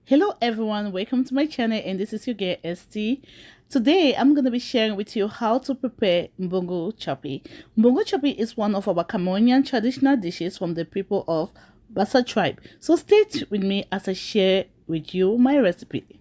Hello everyone, welcome to my channel, and this is your girl ST. Today I'm going to be sharing with you how to prepare Mbongo Tchobi. Mbongo Tchobi is one of our Cameroonian traditional dishes from the people of Bassa tribe. So stay tuned with me as I share with you my recipe.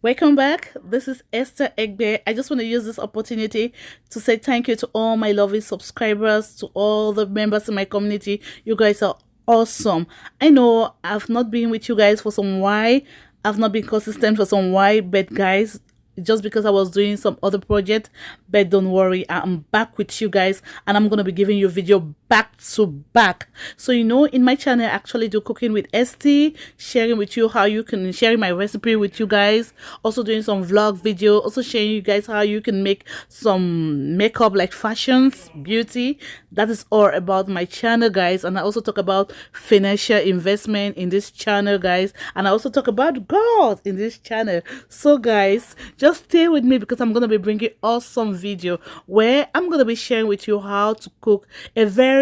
Welcome back. This is Esther Egbe. I just want to use this opportunity to say thank you to all my lovely subscribers, to all the members in my community. You guys are awesome. I know I've not been with you guys for some while. I've not been consistent for some while, but guys, just because I was doing some other project, but don't worry, I'm back with you guys, and I'm gonna be giving you video back to back. So you know, in my channel I actually do cooking with ST, sharing with you how you can sharing my recipe with you guys, also doing some vlog video, also sharing you guys how you can make some makeup like fashions, beauty. That is all about my channel, guys. And I also talk about financial investment in this channel, guys, and I also talk about God in this channel. So guys, just stay with me because I'm gonna be bringing awesome video where I'm gonna be sharing with you how to cook a very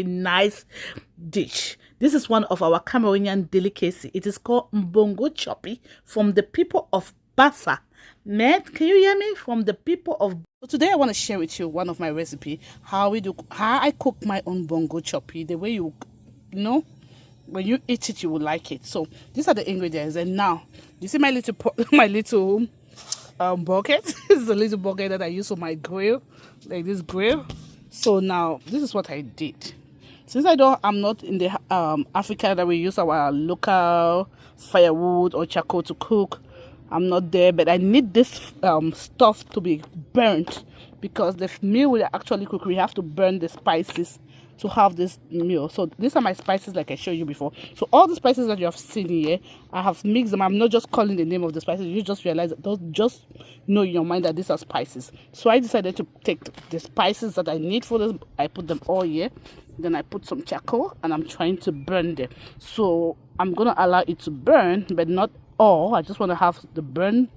nice dish. This is one of our Cameroonian delicacy. It is called Mbongo Tchobi from the people of Bassa. Man, can you hear me? From the people of. So today I want to share with you one of my recipe, how I cook my own Mbongo Tchobi, the way you know when you eat it you will like it. So these are the ingredients, and now you see my little bucket. This is a little bucket that I use for my grill, like this grill. So now this is what I did. Since I'm not in the Africa that we use our local firewood or charcoal to cook. I'm not there, but I need this stuff to be burnt, because the meal we actually cook, we have to burn the spices to have this meal. So these are my spices like I showed you before. So all the spices that you have seen here, I have mixed them. I'm not just calling the name of the spices. You just realize that, don't just know in your mind that these are spices. So I decided to take the spices that I need for this. I put them all here. Then I put some charcoal and I'm trying to burn them. So I'm gonna allow it to burn, but not all. I just want to have the burn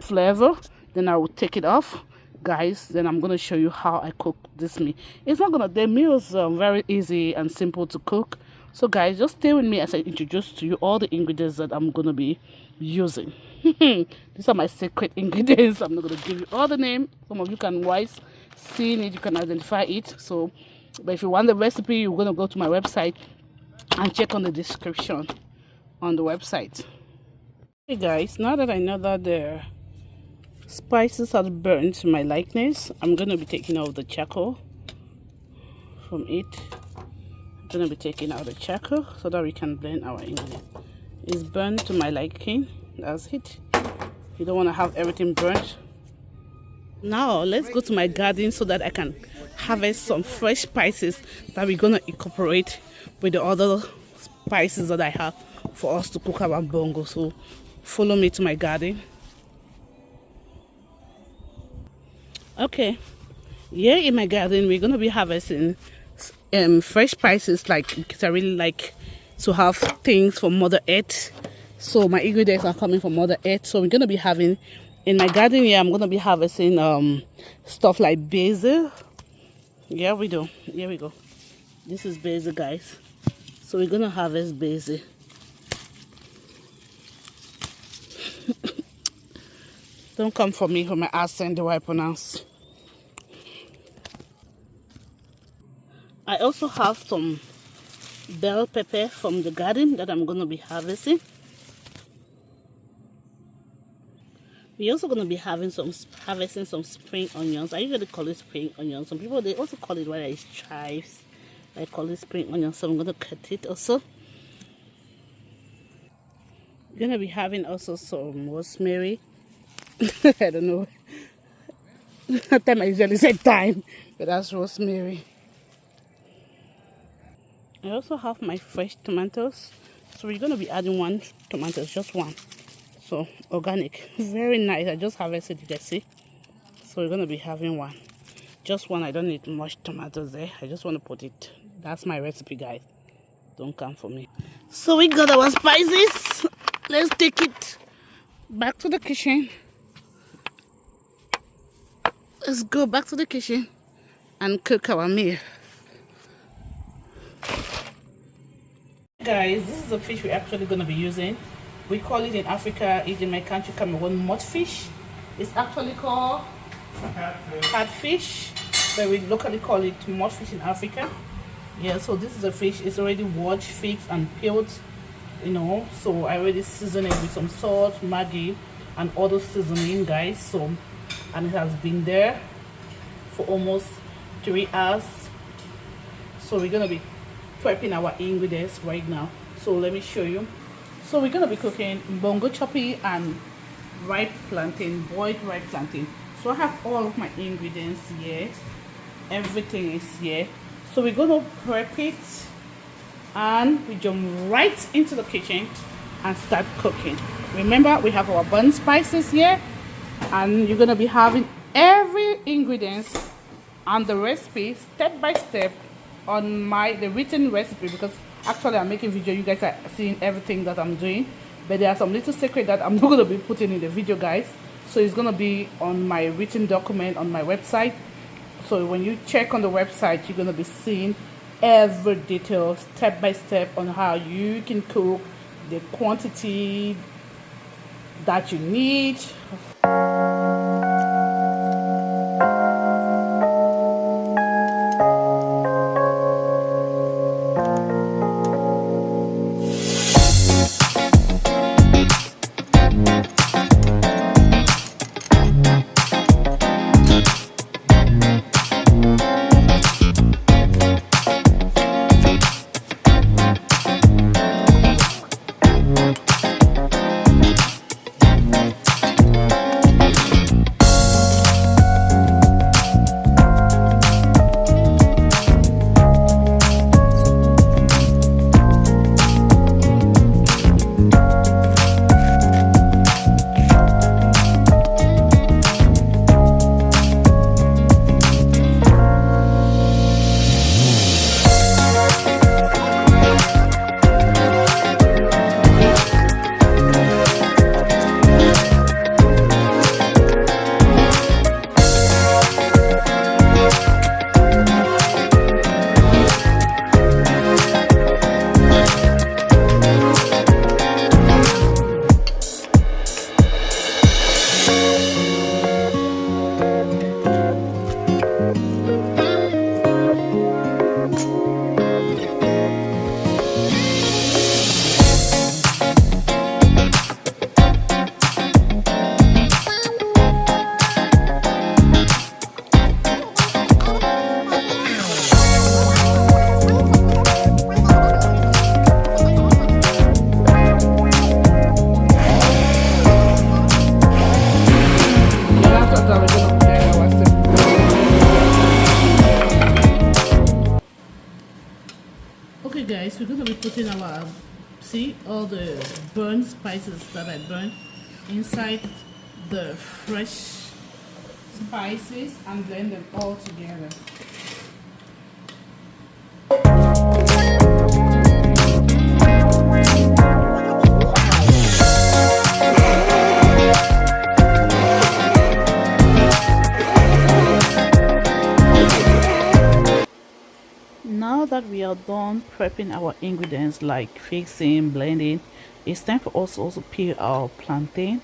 flavor. Then I will take it off, guys. Then I'm gonna show you how I cook this meal. The meal is very easy and simple to cook. So guys, just stay with me as I introduce to you all the ingredients that I'm gonna be using. These are my secret ingredients. I'm not gonna give you all the name. Some of you can wise seeing it, you can identify it. So but if you want the recipe, you're gonna go to my website and check on the description on the website. Hey guys, now that I know that the spices are burned to my likeness, I'm going to be taking out the charcoal from it. I'm going to be taking out the charcoal so that we can blend our ingredients. It's burned to my liking. That's it. You don't want to have everything burnt. Now let's go to my garden so that I can harvest some fresh spices that we're going to incorporate with the other spices that I have for us to cook our bongo. So follow me to my garden. Okay, here in my garden we're gonna be harvesting fresh spices. Like, because I really like to have things from Mother Earth, so my ingredients are coming from Mother Earth. So we're gonna be having in my garden here, I'm gonna be harvesting stuff like basil. Yeah, we do. Here we go. This is basil, guys. So we're gonna harvest basil. Don't come for me for my accent, the way I pronounce. I also have some bell pepper from the garden that I'm going to be harvesting. We're also going to be harvesting some spring onions. I usually call it spring onions. Some people, they also call it whether it's chives. I call it spring onions, so I'm going to cut it also. We're going to be having also some rosemary. I don't know. That time I usually say thyme, but that's rosemary. I also have my fresh tomatoes. So we're going to be adding one tomato, just one. So organic, very nice. I just harvested, you can see. So we're going to be having one. Just one. I don't need much tomatoes there. I just want to put it. That's my recipe, guys. Don't come for me. So we got our spices. Let's take it back to the kitchen. Let's go back to the kitchen and cook our meal. Guys, this is the fish we're actually going to be using. We call it in Africa, in my country, Cameroon, mudfish. It's actually called catfish, but we locally call it mudfish in Africa. Yeah, so this is a fish. It's already washed, fixed, and peeled, you know. So I already seasoned it with some salt, Maggi, and other seasoning, guys. So, and it has been there for almost 3 hours. So we're gonna be prepping our ingredients right now. So let me show you. So we're gonna be cooking Mbongo Tchobi and ripe plantain, boiled ripe plantain. So I have all of my ingredients here. Everything is here. So we're gonna prep it and we jump right into the kitchen and start cooking. Remember, we have our burnt spices here, and you're gonna be having every ingredient and the recipe step by step on the written recipe, because actually I'm making video, you guys are seeing everything that I'm doing, but there are some little secret that I'm not going to be putting in the video, guys. So it's going to be on my written document on my website. So when you check on the website, you're going to be seeing every detail step by step on how you can cook, the quantity that you need. Okay guys, we're going to be putting our, see all the burnt spices that I burned inside the fresh spices and blend them all together. Now that we are done prepping our ingredients like fixing, blending, it's time for us to also peel our plantain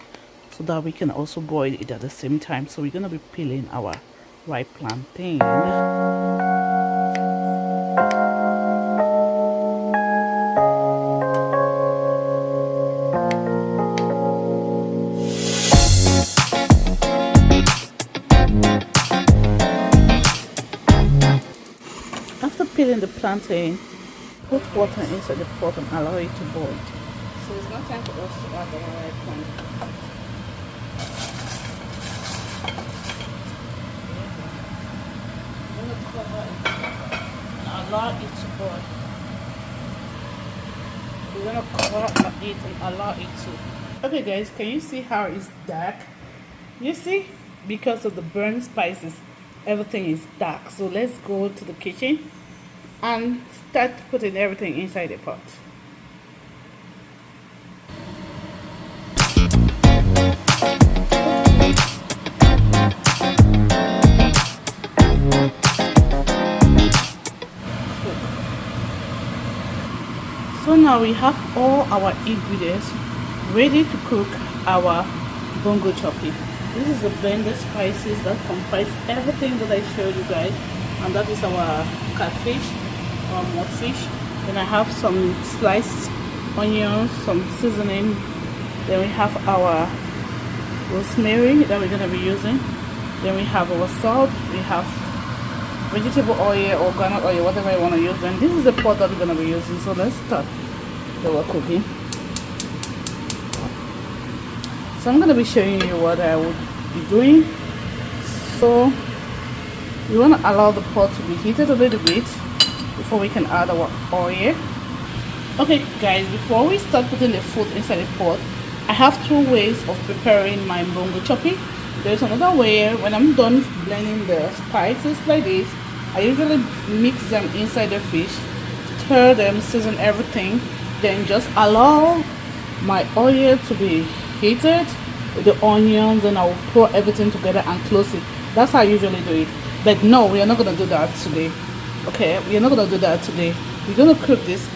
so that we can also boil it at the same time. So we're going to be peeling our ripe plantain. After peeling the plantain, put water inside the pot and allow it to boil. So it's not time for us to add our ripe plantain. I'm going to cover it and allow it to boil. We're going to cover it and allow it to. Okay guys, can you see how it's dark? You see? Because of the burnt spices, everything is dark. So let's go to the kitchen and start putting everything inside the pot. So now we have all our ingredients ready to cook our Mbongo Tchobi. This is the blended spices that comprise everything that I showed you guys, and that is our catfish or mudfish. Then I have some sliced onions, some seasoning. Then we have our rosemary that we're going to be using. Then we have our salt. We have vegetable oil or groundnut oil, whatever you want to use. And this is the pot that we're going to be using. So let's start our cooking. So I'm going to be showing you what I would be doing. So we want to allow the pot to be heated a little bit before we can add our oil. Okay guys, before we start putting the food inside the pot, I have two ways of preparing my Mbongo Tchobi. There's another way. When I'm done blending the spices like this, I usually mix them inside the fish, stir them, season everything, then just allow my oil to be heated with the onions, and I'll pour everything together and close it. That's how I usually do it. But no, we are not going to do that today. Okay, we are not going to do that today. We're going to cook this.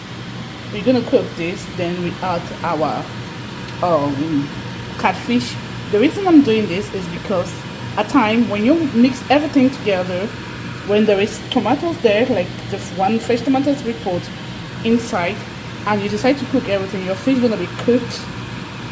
We're going to cook this, then we add our catfish. The reason I'm doing this is because at time when you mix everything together, when there is tomatoes there, like the one fresh tomatoes we put inside, and you decide to cook everything, your fish is going to be cooked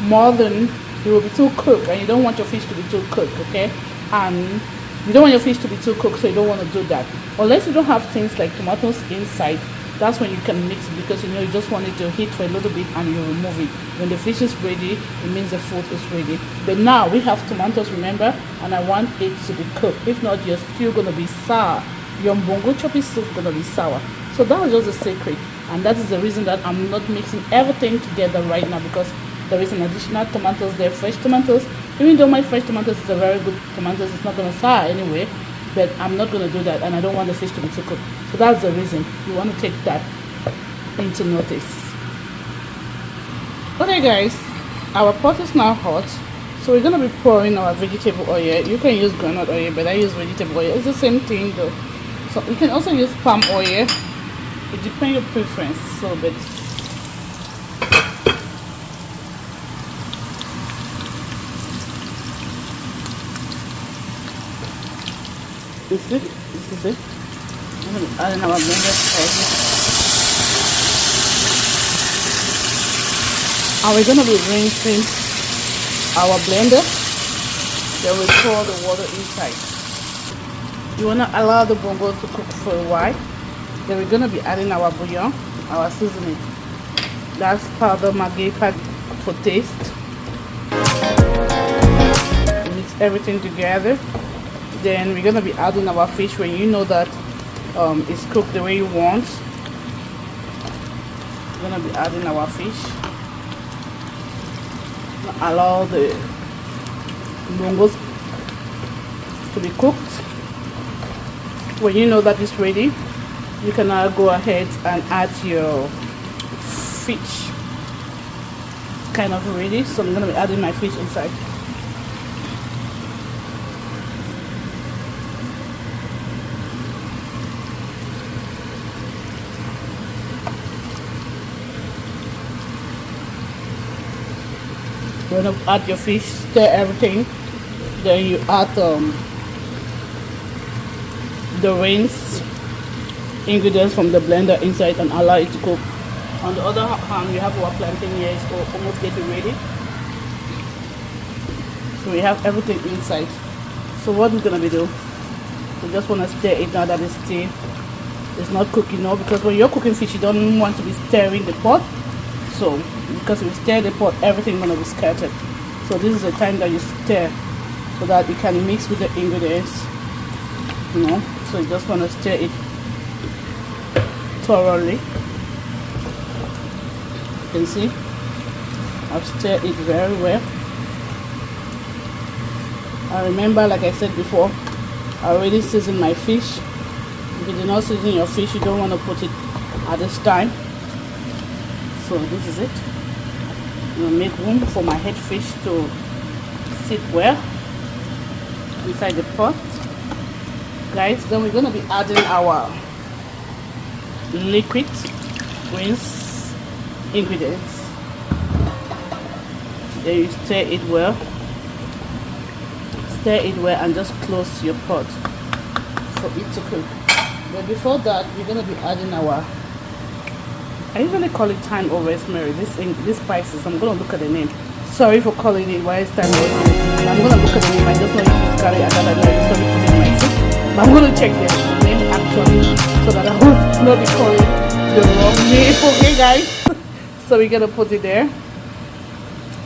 more than it will be too cooked, and you don't want your fish to be too cooked, okay? And you don't want your fish to be too cooked, so you don't want to do that. Unless you don't have things like tomatoes inside, that's when you can mix it, because you know you just want it to heat for a little bit and you remove it. When the fish is ready, it means the food is ready. But now we have tomatoes, remember, and I want it to be cooked. If not, you're still going to be sour. Your Mbongo Tchobi soup is going to be sour. So that was just a secret, and that is the reason that I'm not mixing everything together right now, because there is an additional tomatoes there, fresh tomatoes. Even though my fresh tomatoes is a very good tomatoes, it's not going to sour anyway, but I'm not going to do that, and I don't want the fish to be too cooked. So that's the reason you want to take that into notice. Okay guys, our pot is now hot, so we're going to be pouring our vegetable oil. You can use groundnut oil, but I use vegetable oil. It's the same thing though. So you can also use palm oil. It depends on your preference. So but this is it. I'm going to add in our blended spices. And we're going to be rinsing our blender. Then we pour the water inside. You want to allow the bongo to cook for a while. Then we're going to be adding our bouillon, our seasoning. That's powder Maggi for taste. Mix everything together. Then we're going to be adding our fish when you know that it's cooked the way you want. We're going to be adding our fish. Allow the bongos to be cooked. When you know that it's ready, you can now go ahead and add your fish. Kind of ready, so I'm going to be adding my fish inside. You're going to add your fish, stir everything, then you add the rinsed ingredients from the blender inside and allow it to cook. On the other hand, you have our plantain here, it's almost getting ready. So we have everything inside. So what we're going to be doing, we just want to stir it now that it's not cooking now, because when you're cooking fish, you don't want to be stirring the pot. So because if you stir the pot, everything going to be scattered. So this is the time that you stir, so that it can mix with the ingredients, you know. So you just want to stir it thoroughly. You can see I've stirred it very well. I remember, like I said before, I already seasoned my fish. If you do not season your fish, you don't want to put it at this time. So this is it. I'm gonna make room for my head fish to sit well inside the pot, guys. Then we're gonna be adding our liquid greens ingredients. Then you stir it well, and just close your pot for it to cook. But before that, we're gonna be adding our, I usually call it thyme or rosemary. This spices. I'm gonna look at the name. Sorry for calling it why it's thyme or rosemary. I'm gonna look at the name. I just know you just carry another name. I just put it in my food. But I'm gonna check the name actually, so that I will not be calling the wrong name. Okay, guys. So we're gonna put it there,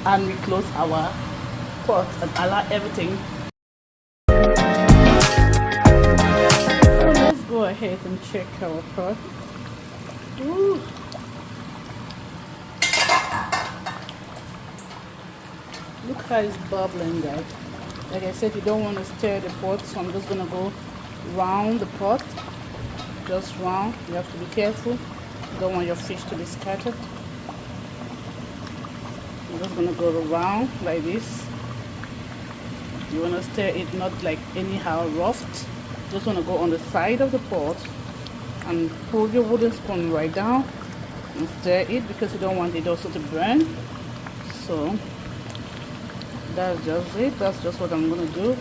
and we close our pot and allow everything. So let's go ahead and check our pot. Ooh. Look how it's bubbling, guys. Like I said, you don't want to stir the pot, so I'm just gonna go round the pot, just round. You have to be careful. You don't want your fish to be scattered. I'm just gonna go around like this. You want to stir it not like anyhow rough. Just want to go on the side of the pot and pull your wooden spoon right down and stir it, because you don't want it also to burn. So that's just it. That's just what I'm gonna do.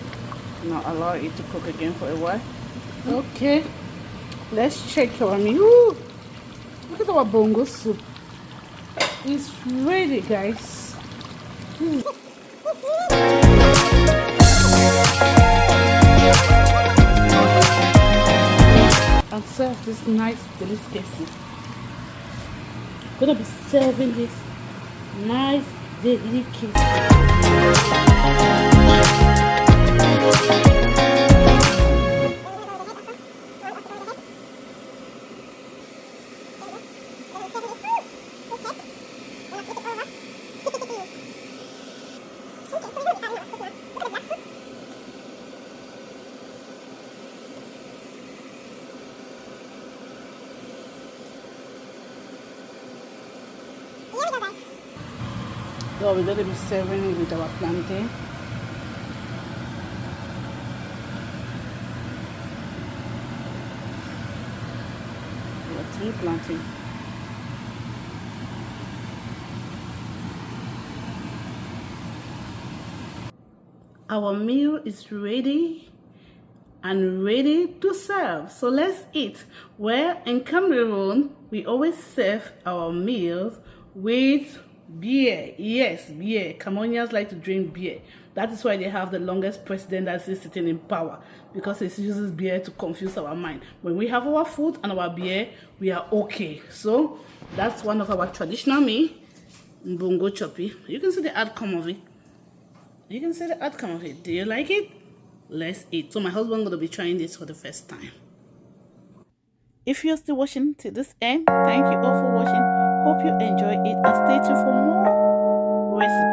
Now allow it to cook again for a while. Okay, let's check our meat. Ooh, look at our bongo soup. It's ready, guys. And serve this nice delicacy. Gonna be serving this nice delicacy. So we're going to be serving it with our plantain. We have 3 plantains. Our meal is ready and ready to serve. So let's eat. Well, in Cameroon, we always serve our meals with beer. Yes, beer. Cameroonians like to drink beer. That is why they have the longest president that is sitting in power, because it uses beer to confuse our mind. When we have our food and our beer, we are okay. So that's one of our traditional meal, Mbongo Tchobi. You can see the outcome of it. You can see the outcome of it. Do you like it? Let's eat. So my husband going to be trying this for the first time. If you're still watching to this end, thank you all for watching. Hope you enjoy it, and stay tuned for more recipes.